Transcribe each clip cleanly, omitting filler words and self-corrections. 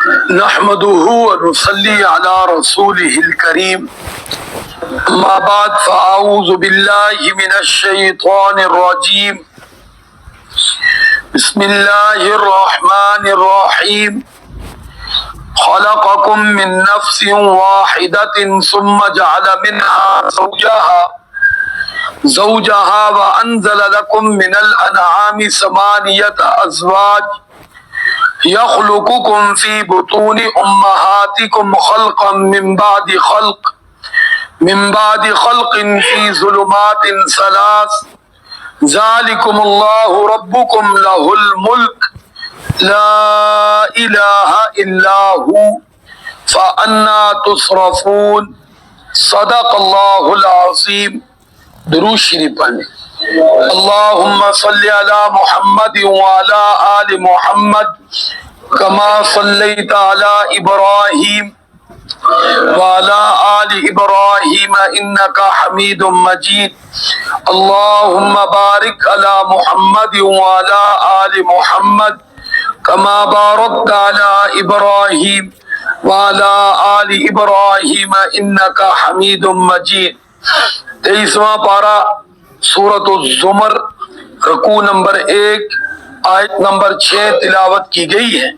نحمده ونصلي على رسوله الكريم اما بعد فاعوذ بالله من الشيطان الرجيم بسم الله الرحمن الرحيم خلقكم من نفس واحدة ثم جعل منها زوجها وأنزل لكم من الأنعام ثمانية أزواج يخلقكم في بطون أمهاتكم خلقا من بعد خلق في ظلمات ثلاث ذلكم الله ربكم له الملك لا إله إلا هو فأنا تصرفون صدق الله العظيم. درود شریف پڑھیں. اللهم صل على محمد وعلى آل محمد كما صليت على إبراهيم وعلى آل إبراهيم إنك حميد مجيد. اللهم بارك على محمد وعلى آل محمد كما باركت على إبراهيم وعلى آل إبراهيم إنك حميد مجيد. 23واں پارہ سورۃ الزمر رکوع نمبر 1 آیت نمبر 6 تلاوت کی گئی ہے.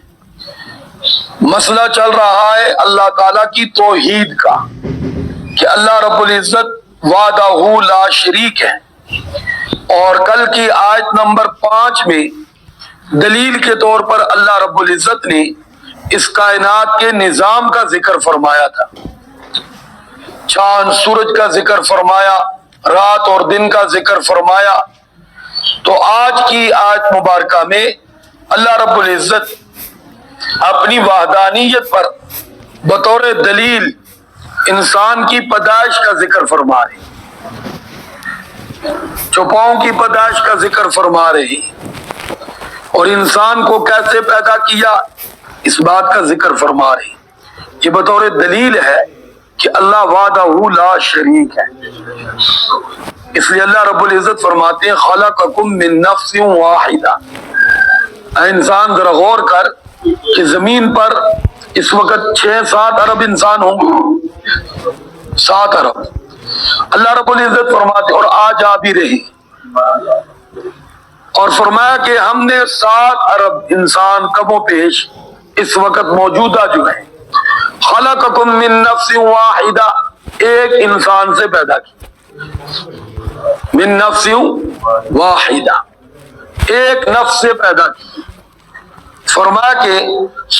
مسئلہ چل رہا ہے اللہ تعالیٰ کی توحید کا کہ اللہ رب العزت وحدہ لا شریک ہے. اور کل کی آیت نمبر 5 میں دلیل کے طور پر اللہ رب العزت نے اس کائنات کے نظام کا ذکر فرمایا تھا. چاند سورج کا ذکر فرمایا، رات اور دن کا ذکر فرمایا. تو آج کی آیت مبارکہ میں اللہ رب العزت اپنی وحدانیت پر بطور دلیل انسان کی پیدائش کا ذکر فرما رہے، چوپاؤں کی پیدائش کا ذکر فرما رہے اور انسان کو کیسے پیدا کیا اس بات کا ذکر فرما رہے. یہ بطور دلیل ہے کہ اللہ وحدہ لا شریک ہے. اس لیے اللہ رب العزت فرماتے ہیں خلقکم من نفس واحدہ. اے انسان ذرا غور کر کہ زمین پر اس وقت 6-7 ارب انسان ہوں گے، 7 ارب. اللہ رب العزت فرماتے اور آج آ بھی رہے اور فرمایا کہ ہم نے 7 ارب انسان کم و بیش اس وقت موجودہ جو ہیں خلقکم من نفس واحدہ، ایک انسان سے پیدا کی. من نفس واحدہ، ایک نفس سے پیدا کی. فرمایا کہ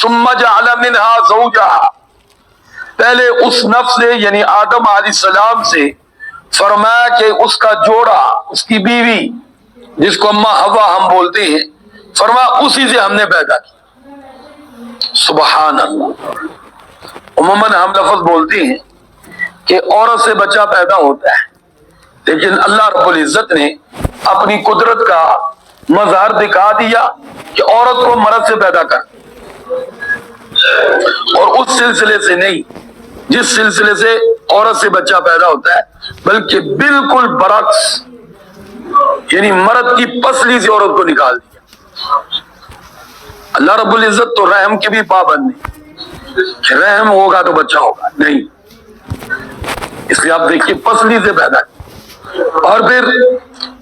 ثم جعل منها زوجها، پہلے اس نفس سے یعنی آدم علیہ السلام سے فرمایا کہ اس کا جوڑا، اس کی بیوی جس کو اماں حوا ہم بولتے ہیں، فرمایا اسی سے ہم نے پیدا کی. سبحان اللہ. عموماً ہم لفظ بولتے ہیں کہ عورت سے بچہ پیدا ہوتا ہے، لیکن اللہ رب العزت نے اپنی قدرت کا مظہر دکھا دیا کہ عورت کو مرد سے پیدا کر، اور اس سلسلے سے نہیں جس سلسلے سے عورت سے بچہ پیدا ہوتا ہے، بلکہ بالکل برعکس، یعنی مرد کی پسلی سے عورت کو نکال دیا. اللہ رب العزت تو رحم کے بھی پابند نہیں کہ رحم ہوگا تو بچہ ہوگا، نہیں. اس لیے آپ دیکھیے پسلی سے پیدا کی. اور پھر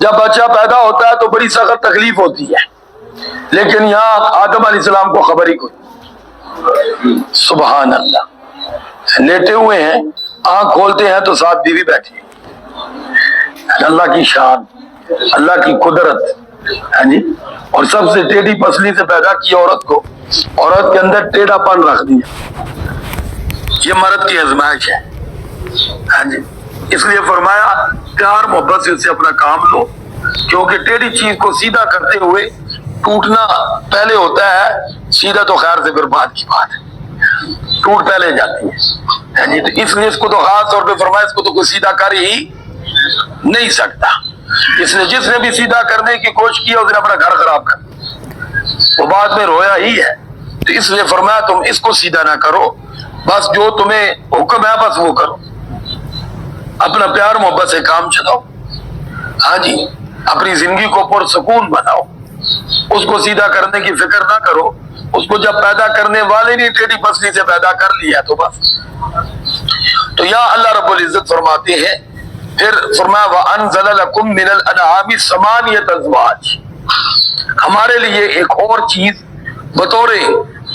جب بچہ پیدا ہوتا ہے تو بڑی سخت تکلیف ہوتی ہے، لیکن یہاں آدم علیہ السلام کو خبر ہی کوئی. سبحان اللہ. لیٹے ہوئے ہیں، آنکھ کھولتے ہیں تو ساتھ بیوی بیٹھی ہے. اللہ کی شان، اللہ کی قدرت. ہاں جی. اور سب سے ٹیڑھی پسلی سے پیدا کی عورت کو، عورت کے اندر ٹیڑھا پن رکھ دیا. یہ مرد کی آزمائش ہے. ہاں جی. اس لیے فرمایا پیار محبت سے اس سے اپنا کام لو، کیونکہ ٹیڑھی چیز کو سیدھا کرتے ہوئے ٹوٹنا پہلے ہوتا ہے، سیدھا تو خیر سے پھر بعد کی بات ہے، ٹوٹ پہلے جاتی ہے. ہاں جی. تو اس لیے اس کو تو خاص طور پہ فرمایا اس کو تو کوئی سیدھا کر ہی نہیں سکتا. اس نے جس نے بھی سیدھا کرنے کی کوشش کی اس نے اپنا گھر خراب کر وہ بعد میں رویا ہی ہے. تو اس لیے فرمایا تم اس کو سیدھا نہ کرو، بس جو تمہیں حکم ہے بس وہ کرو، اپنا پیار محبت سے کام چلاؤ. ہاں جی. اپنی زندگی کو پرسکون بناؤ، اس کو سیدھا کرنے کی فکر نہ کرو اس کو جب پیدا کرنے والے نے ٹیڑھی پسلی سے پیدا کر لیا تو بس. تو یہاں اللہ رب العزت فرماتے ہیں پھر فرمایا وَأَنزَلَ لَكُم مِّنَ الْأَنْعَامِ ثَمَانِيَةَ أَزْوَاجٍ، ہمارے لیے ایک اور چیز بطور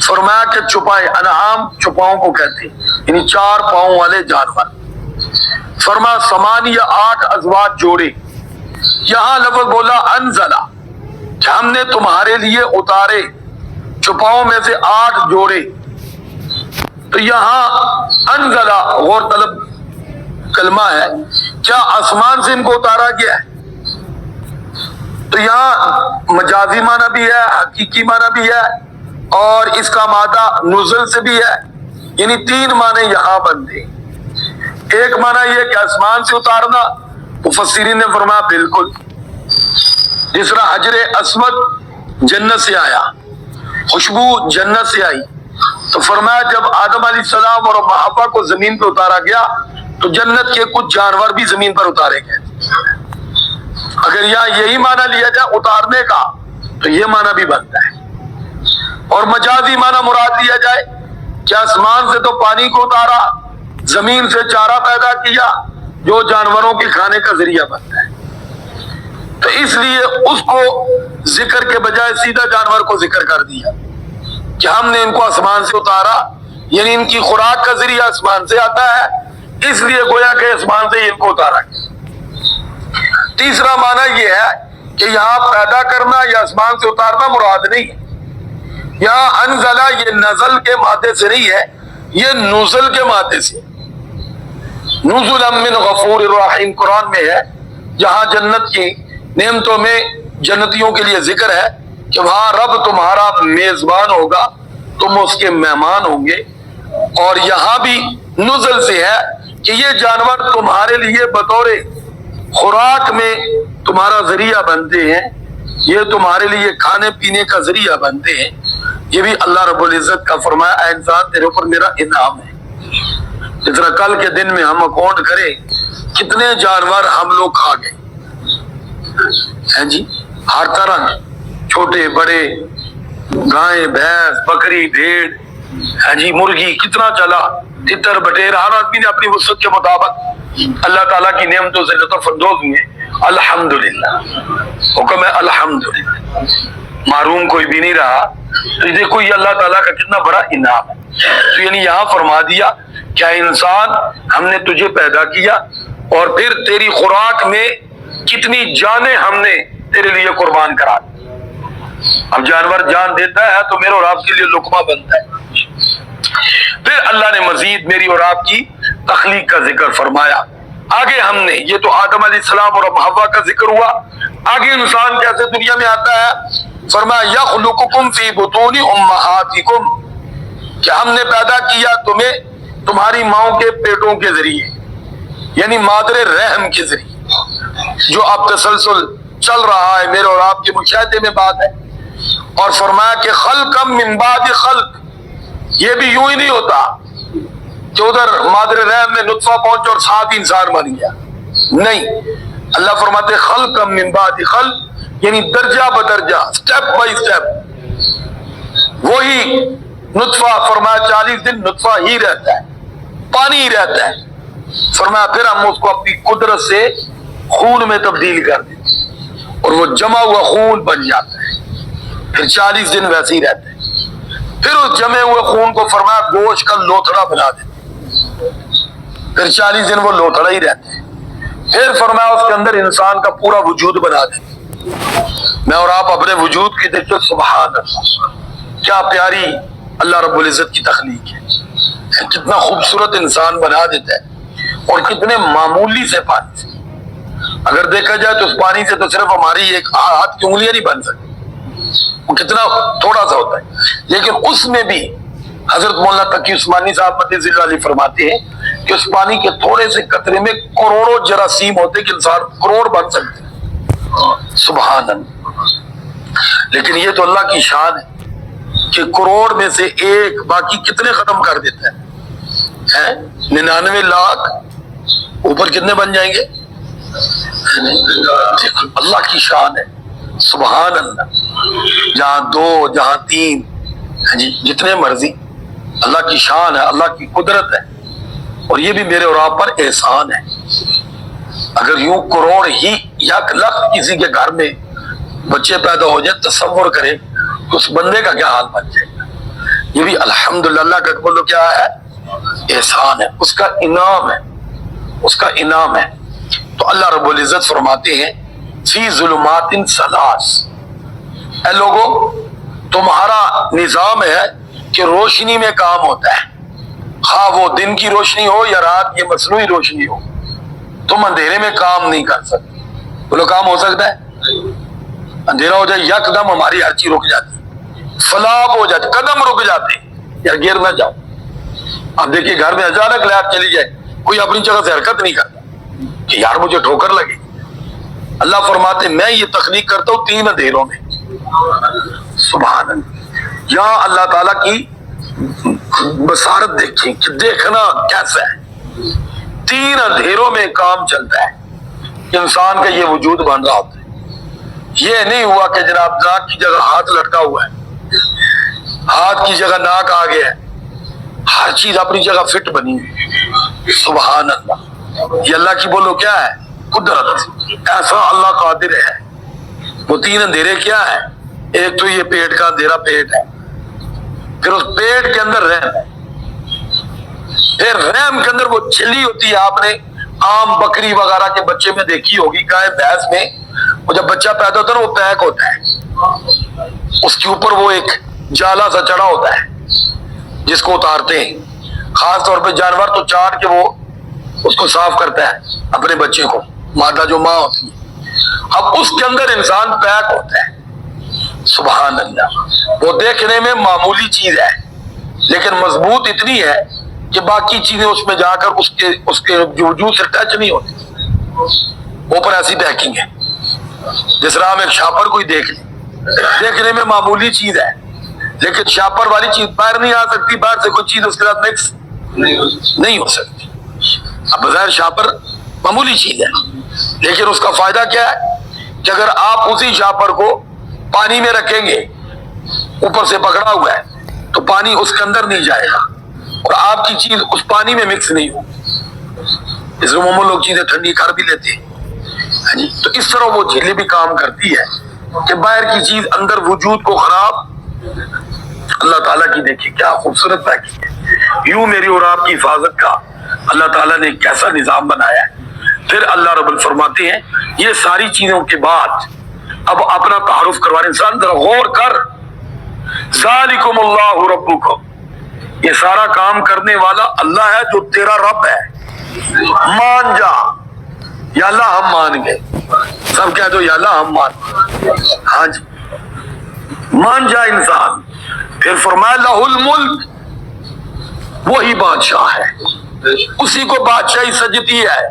فرمایا کہ چپائے، انعام چپاؤں کو کہتے ہیں یعنی 4 پاؤں والے جانور. فرمایا ثمانیہ 8 ازواج جوڑے. یہاں لفظ بولا انزلہ کہ ہم نے تمہارے لیے اتارے چپاؤں میں سے 8 جوڑے. تو یہاں انزلہ غور طلب کلمہ ہے، کیا آسمان سے ان کو اتارا گیا ہے؟ تو یہاں مجازی معنی بھی ہے، حقیقی معنی بھی ہے، اور اس کا مادہ نزل سے بھی ہے، یعنی 3 معنی یہاں بنتے. ایک معنی یہ کہ آسمان سے اتارنا، مفسرین نے فرمایا بالکل. جس طرح حجر اسود جنت سے آیا، خوشبو جنت سے آئی، تو فرمایا جب آدم علیہ السلام اور حوا کو زمین پہ اتارا گیا تو جنت کے کچھ جانور بھی زمین پر اتارے گئے. اگر یہاں یہی معنی لیا جائے اتارنے کا تو یہ معنی بھی بنتا ہے. اور مجازی معنی مراد لیا جائے کہ آسمان سے تو پانی کو اتارا، زمین سے چارہ پیدا کیا جو جانوروں کے کھانے کا ذریعہ بنتا ہے. تو اس لیے اس کو ذکر کے بجائے سیدھا جانور کو ذکر کر دیا کہ ہم نے ان کو آسمان سے اتارا، یعنی ان کی خوراک کا ذریعہ آسمان سے آتا ہے، اس لیے گویا کہ آسمان سے ان کو اتارا گیا. تیسرا معنی یہ ہے کہ یہاں پیدا کرنا یا آسمان سے اتارنا مراد نہیں ہے. یہاں انزلہ یہ نزل کے مادے سے نہیں ہے، یہ نزل کے مادے سے. نزلا من غفور الرحیم قرآن میں ہے، جہاں جنت کی نعمتوں میں جنتیوں کے لیے ذکر ہے کہ وہاں رب تمہارا میزبان ہوگا، تم اس کے مہمان ہوں گے. اور یہاں بھی نزل سے ہے کہ یہ جانور تمہارے لیے بطور خوراک میں تمہارا ذریعہ بنتے ہیں، یہ تمہارے لیے کھانے پینے کا ذریعہ بنتے ہیں. یہ بھی اللہ رب العزت کا فرمایا اے انسان تیرے اوپر میرا انعام ہے. جس طرح کل کے دن میں ہم اکاؤنٹ کریں کتنے جانور ہم لوگ کھا گئے ہیں جی، ہر طرح چھوٹے بڑے، گائے بھینس بکری بھیڑ ہے جی، مرغی کتنا چلا، تتر بٹیر، ہر آدمی نے اپنی وسعت کے مطابق اللہ تعالیٰ کی نعمتوں سے لطف اندوز ہوئے. الحمدللہ حکم ہے الحمدللہ، معروم کوئی بھی نہیں رہا. تو دیکھو یہ اللہ تعالیٰ کا کتنا بڑا انعام ہے. تو یعنی یہاں فرما دیا کیا انسان ہم نے تجھے پیدا کیا اور پھر تیری خوراک میں کتنی جانیں ہم نے تیرے لیے قربان کرا. اب جانور جان دیتا ہے تو میرے اور آپ کے لیے لقمہ بنتا ہے. پھر اللہ نے مزید میری اور آپ کی تخلیق کا ذکر فرمایا. آگے ہم نے یہ تو آدم علیہ السلام اور حوا کا ذکر ہوا، آگے انسان کیسے دنیا میں آتا ہے. فرمایا یخلقکم فی بطون امہاتکم، کہ ہم نے پیدا کیا تمہیں تمہاری ماؤں کے پیٹوں کے ذریعے، یعنی مادر رحم کے ذریعے، جو اب تسلسل چل رہا ہے میرے اور آپ کے مشاہدے میں بات ہے. اور فرمایا کہ خلقم من بعد خلق، یہ بھی یوں ہی نہیں ہوتا کہ ادھر مادر رحم میں نطفہ پہنچا اور ساتھ انسان بن گیا، نہیں. اللہ فرماتے خلقم من بعد خلق، یعنی درجہ بدرجہ، سٹیپ بائی سٹیپ. وہی نطفہ فرمایا 40 دن نطفہ ہی رہتا ہے، پانی ہی رہتا ہے. فرمایا پھر ہم اس کو اپنی قدرت سے خون میں تبدیل کر دیتے اور وہ جمع ہوا خون بن جاتا ہے. پھر 40 دن ویسے ہی رہتے ہیں. پھر اس جمے ہوئے خون کو فرمایا گوشت کا لوتھڑا بنا دیتے، پھر 40 دن وہ لوتھڑا ہی رہتے ہیں. پھر فرمایا اس کے اندر انسان کا پورا وجود بنا دیتے. میں اور آپ اپنے وجود کی دیکھتے سبحان اللہ، کیا پیاری اللہ رب العزت کی تخلیق ہے. کتنا خوبصورت انسان بنا دیتا ہے، اور کتنے معمولی سے پانی سے. اگر دیکھا جائے تو اس پانی سے تو صرف ہماری ایک ہاتھ کی انگلیاں نہیں بن سکتی، وہ کتنا تھوڑا سا ہوتا ہے. لیکن اس میں بھی حضرت مولانا تقی عثمانی صاحب مدثر اللہ علیہ فرماتے ہیں کہ اس پانی کے تھوڑے سے قطرے میں کروڑوں جراثیم ہوتے کہ انسان کروڑ بن سکتے ہیں. سبحان اللہ. لیکن یہ تو اللہ کی شان ہے کہ کروڑ میں سے ایک، باقی کتنے ختم کر دیتا ہے. 99 لاکھ اوپر کتنے بن جائیں گے. اللہ کی شان ہے سبحان اللہ. جہاں 2 جہاں 3 جی جتنے مرضی، اللہ کی شان ہے، اللہ کی قدرت ہے، اور یہ بھی میرے اور آپ پر احسان ہے۔ اگر یوں کروڑ ہی 1,00,000 کسی کے گھر میں بچے پیدا ہو جائے، تصور کرے اس بندے کا کیا حال بن جائے گا۔ یہ بھی الحمدللہ اللہ کا بولو کیا ہے، احسان ہے، اس کا انعام ہے، اس کا انعام ہے۔ تو اللہ رب العزت فرماتے ہیں فی ظلمات ثلاث، اے لوگوں تمہارا نظام ہے کہ روشنی میں کام ہوتا ہے، خواہ وہ دن کی روشنی ہو یا رات کی مصنوعی روشنی ہو، تم اندھیرے میں کام نہیں کر سکتے۔ بولو کام ہو سکتا ہے؟ اندھیرا ہو جائے یکدم ہماری ہر چیز رک جاتی، فلاپ ہو جاتی، قدم رک جاتے، یار گر نہ جاؤ۔ اب دیکھیے گھر میں اچانک لائٹ چلی جائے، کوئی اپنی جگہ سے حرکت نہیں کرتا کہ یار مجھے ٹھوکر لگے۔ اللہ فرماتے میں یہ تخلیق کرتا ہوں 3 اندھیروں میں، سبحان اللہ۔ یہاں اللہ تعالیٰ کی بصارت دیکھیں کہ دیکھنا کیسا ہے، 3 اندھیروں میں کام چلتا ہے، انسان کا یہ وجود بن رہا ہوتا ہے۔ یہ نہیں ہوا کہ جناب ناک کی جگہ ہاتھ لٹکا ہوا ہے، ہاتھ کی جگہ ناک آ گیا ہے، ہر چیز اپنی جگہ فٹ بنی ہوئی، سبحان اللہ۔ یہ اللہ کی بولو کیا ہے، قدرت، ایسا اللہ قادر ہے۔ وہ 3 اندھیرے کیا ہے، ایک تو یہ پیٹ کا اندھیرا، پیٹ ہے، پھر اس پیٹ کے اندر رحم ہے، پھر رحم کے اندر وہ چھلی ہوتی ہے، آپ نے عام بکری وغیرہ کے بچے میں دیکھی ہوگی، گائے بھینس میں وہ جب بچہ پیدا ہوتا ہے وہ پیک ہوتا ہے، اس کے اوپر وہ ایک جالا سا چڑھا ہوتا ہے جس کو اتارتے ہیں، خاص طور پہ جانور تو چاٹ کے وہ اس کو صاف کرتا ہے اپنے بچے کو، مادہ جو ماں ہوتی ہے۔ اب اس کے اندر انسان پیک ہوتا ہے، سبحان اللہ۔ وہ دیکھنے میں معمولی چیز ہے لیکن مضبوط اتنی ہے کہ باقی چیزیں اس میں جا کر اس کے وجود سے ٹچ نہیں ہوتی، اوپر ایسی پیکنگ ہے۔ جس طرح ہم ایک شاپر کوئی دیکھ لیں، دیکھنے میں معمولی چیز ہے لیکن شاپر والی چیز باہر نہیں آ سکتی، باہر سے کوئی چیز اس کے ساتھ مکس نہیں ہو سکتی۔ اب بظاہر شاپر معمولی چیز ہے لیکن اس کا فائدہ کیا ہے کہ اگر آپ اسی شاپر کو پانی میں رکھیں گے، اوپر سے پکڑا ہوا ہے تو پانی اس کے اندر نہیں جائے گا اور آپ کی چیز اس پانی میں مکس نہیں ہوگی۔ اس میں لوگ چیزیں ٹھنڈی کر بھی لیتے ہیں، تو اس طرح وہ جھیلیں بھی کام کرتی ہے کہ باہر کی چیز اندر وجود کو خراب، اللہ تعالیٰ کی دیکھیے کیا خوبصورت پیکنگ ہے۔ یوں میری اور آپ کی حفاظت کا اللہ تعالیٰ نے کیسا نظام بنایا ہے۔ پھر اللہ رب ال فرماتے ہیں یہ ساری چیزوں کے بعد اب اپنا تعارف کروانے، انسان ذرا غور کر، ذالکم اللہ ربکم، یہ سارا کام کرنے والا اللہ ہے جو تیرا رب ہے، مان جا، یا اللہ ہم مان گئے، سب کہہ دو یا اللہ ہم مان گئے، ہاں جی مان جا انسان۔ پھر فرمایا لہ الملک، وہی بادشاہ ہے، اسی کو بادشاہی سجتی ہے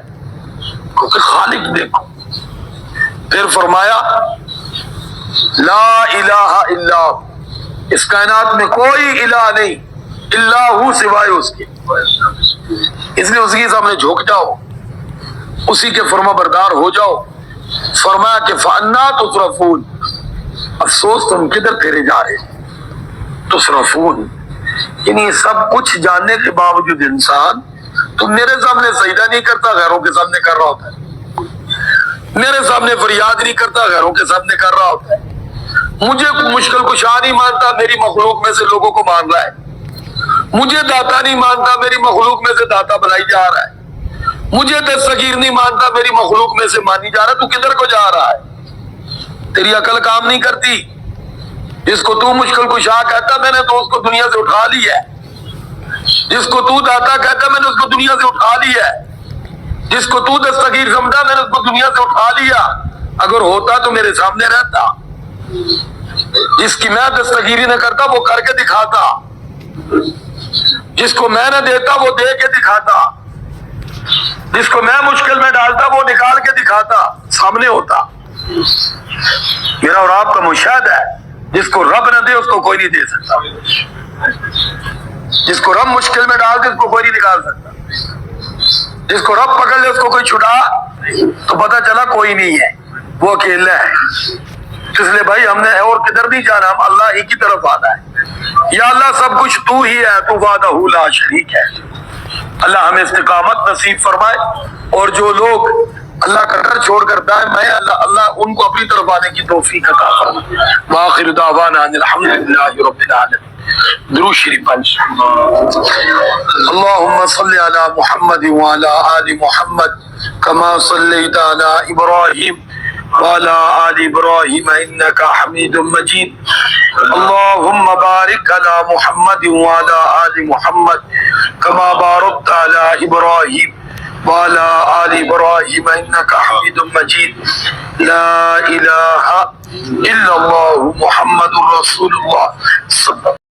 کیونکہ خالق دیکھو۔ پھر فرمایا لا الہ الا، اس کائنات میں کوئی الہ نہیں الا ہو سوائے اس کے، اس لیے اسی کے سامنے جھک جاؤ، اسی کے فرما بردار ہو جاؤ۔ فرمایا کہ فَأَنَّا تُصْرَفُونَ، افسوس تم کدھر پھیرے جا رہے، تصرفون، یعنی سب کچھ جاننے کے باوجود انسان تو میرے سامنے سجدہ نہیں کرتا، غیروں کے سامنے کر رہا ہوتا ہے، میرے سامنے فریاد نہیں کرتا، غیروں کے سامنے کر رہا ہوتا ہے، مجھے مشکل کشا نہیں مانتا، میری مخلوق میں سے لوگوں کو مان رہا ہے، مجھے داتا نہیں مانتا، میری مخلوق میں سے داتا بنائی جا رہا ہے، مجھے دستگیر نہیں مانتا، میری مخلوق میں سے مانی جا رہا ہے، تو کدھر کو جا رہا ہے؟ تیری عقل کام نہیں کرتی، جس کو تو مشکل کشا کہتا میں نے تو اس کو دنیا سے اٹھا لیا ہے، جس کو تو داتا کہتا میں نے اس کو دنیا سے اٹھا لیا ہے، جس کو تو دستگیر سمجھا میں نے اس کو دنیا سے اٹھا لیا، اگر ہوتا تو میرے سامنے رہتا، جس کی میں دستگیری نہ کرتا وہ کر کے دکھاتا، جس کو میں نہ دیتا وہ دے کے دکھاتا، جس کو میں مشکل میں ڈالتا وہ نکال کے دکھاتا، سامنے ہوتا۔ میرا اور آپ کا مشاہدہ ہے، جس کو رب نہ دے اس کو کوئی نہیں دے سکتا، جس کو رب مشکل میں ڈال دے اس کو کوئی نہیں نکال سکتا، جس کو رب پکڑ لے اس کو کوئی چھڑا تو پتہ چلا کوئی نہیں ہے، وہ اکیلا ہے۔ اس لیے بھائی ہم نے اور کدھر نہیں جانا، ہم اللہ ہی کی طرف آنا ہے، یا اللہ سب کچھ تو ہی ہے، تو وحدہ لا شریک ہے۔ اللہ ہمیں استقامت نصیب فرمائے، اور جو لوگ اللہ کا ڈر چھوڑ کر دائیں میں اللہ ان کو اپنی طرف آنے کی توفیق عطا فرمائے۔ وآخر دعوانا ان الحمدللہ رب العالمین۔ درود شریف پڑھ۔ اللهم صل على محمد وعلى آل محمد كما صليت على إبراهيم وعلى آل إبراهيم إنك حميد مجيد۔ اللهم بارك على محمد وعلى آل محمد كما باركت على إبراهيم وعلى آل إبراهيم إنك حميد مجيد۔ لا إله إلا الله محمد رسول الله صلى الله عليه وسلم۔